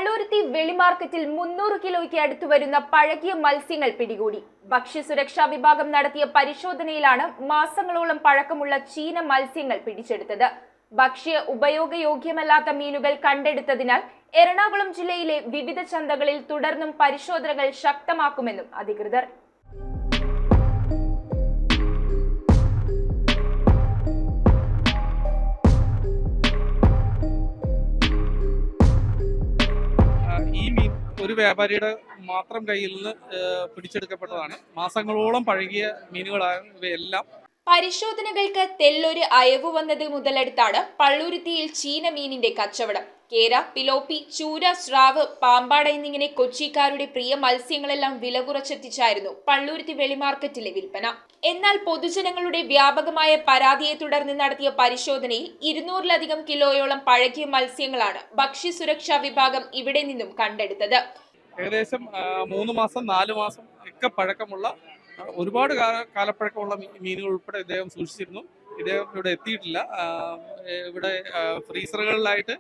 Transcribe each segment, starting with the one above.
പള്ളൂരുത്തി വെളിമാർക്കറ്റിൽ 300 കിലോയ്ക്ക് അടുത്തു വരുന്ന പഴകിയ മത്സ്യങ്ങൾ പിടികൂടി. ഭക്ഷ്യസുരക്ഷാ വിഭാഗം നടത്തിയ പരിശോധനയിലാണ് മാസങ്ങളോളം പഴക്കമുള്ള ചീന മത്സ്യങ്ങൾ പിടിച്ചെടുത്തത്. ഭക്ഷ്യ ഉപയോഗയോഗ്യമല്ലാത്ത മീനുകൾ കണ്ടെടുത്തതിനാൽ എറണാകുളം ജില്ലയിലെ വിവിധ ചന്തകളിൽ തുടർന്നും പരിശോധനകൾ ശക്തമാക്കുമെന്നും അധികൃതർ. ഈ മീൻ ഒരു വ്യാപാരിയുടെ മാത്രം കയ്യിൽ നിന്ന് പിടിച്ചെടുക്കപ്പെട്ടതാണ്. മാസങ്ങളോളം പഴകിയ മീനുകളായ ഇവയെല്ലാം. പരിശോധനകൾക്ക് തെല്ലൊരു അയവ് വന്നത് മുതലെടുത്താണ് പള്ളൂരുത്തിയിൽ ചീന മീനിന്റെ കച്ചവടം. കേര, പിലോപ്പി, ചൂര, സ്രാവ്, പാമ്പാട എന്നിങ്ങനെ കൊച്ചിക്കാരുടെ പ്രിയ മത്സ്യങ്ങളെല്ലാം വില കുറച്ചെത്തിച്ചായിരുന്നു പള്ളൂരുത്തി വെളിമാർക്കറ്റിലെ വിൽപ്പന. എന്നാൽ പൊതുജനങ്ങളുടെ വ്യാപകമായ പരാതിയെ തുടർന്ന് നടത്തിയ പരിശോധനയിൽ 200-ലധികം കിലോയോളം പഴകിയ മത്സ്യങ്ങളാണ് ഭക്ഷ്യസുരക്ഷാ വിഭാഗം ഇവിടെ നിന്നും കണ്ടെടുത്തത്. ഏകദേശം 3 മാസം 4 മാസം ഒക്കെ പഴക്കമുള്ള ഒരുപാട് കാലപ്പഴക്കമുള്ള മീനുകൾ ഉൾപ്പെടെ ഇദ്ദേഹം സൂക്ഷിച്ചിരുന്നു. ഇദ്ദേഹം ഇവിടെ എത്തിയിട്ടില്ല. ഇവിടെ ഫ്രീസറുകളിലായിട്ട്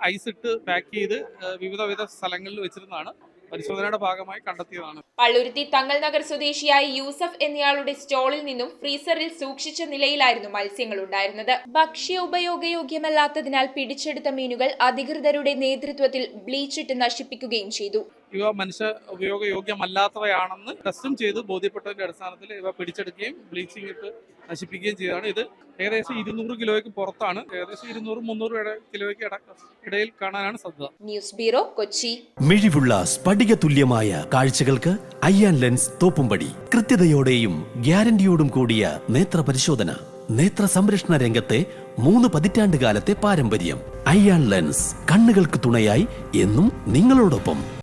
ഐസ് ഇട്ട് പാക്ക് ചെയ്ത് വിവിധ സ്ഥലങ്ങളിൽ വെച്ചിരുന്നതാണ്. പരിശോധനയുടെ ഭാഗമായി കണ്ടെത്തിയതാണ്. പള്ളൂരുത്തി തങ്ങൾ നഗർ സ്വദേശിയായ യൂസഫ് എന്നയാളുടെ സ്റ്റോളിൽ നിന്നും ഫ്രീസറിൽ സൂക്ഷിച്ച നിലയിലായിരുന്നു മത്സ്യങ്ങൾ ഉണ്ടായിരുന്നത്. ഭക്ഷ്യ ഉപയോഗയോഗ്യമല്ലാത്തതിനാൽ പിടിച്ചെടുത്ത മീനുകൾ അധികൃതരുടെ നേതൃത്വത്തിൽ ബ്ലീച്ചിട്ട് നശിപ്പിക്കുകയും ചെയ്തു. ഇവ മനുഷ്യ ഉപയോഗയോഗ്യമല്ലാത്തവയാണെന്ന് ടെസ്റ്റും ചെയ്ത് ബോധ്യപ്പെട്ടതിന്റെ അടിസ്ഥാനത്തിൽ ഇവ പിടിച്ചെടുക്കുകയും ബ്ലീച്ചിങ് ഇട്ട് നശിപ്പിക്കുകയും ചെയ്തതാണ്. ഇത് ഏകദേശം 200 കിലോയ്ക്ക് പുറത്താണ്. ഏകദേശം 200-300 കിലോയ്ക്ക് ഇടയിൽ കാണാനാണ് സാധ്യത. News bureau, Kochi. മിഴിവുള്ള സ്ഫടിക തുല്യമായ കാഴ്ചകൾക്ക് അയ്യാൻ ലെൻസ് തോപ്പുംപടി. കൃത്യതയോടെയും ഗ്യാരണ്ടിയോടും കൂടിയ നേത്ര പരിശോധന. നേത്ര സംരക്ഷണ രംഗത്തെ 3 പതിറ്റാണ്ട് കാലത്തെ പാരമ്പര്യം. അയ്യാൻ ലെൻസ്, കണ്ണുകൾക്ക് തുണയായി എന്നും നിങ്ങളോടൊപ്പം.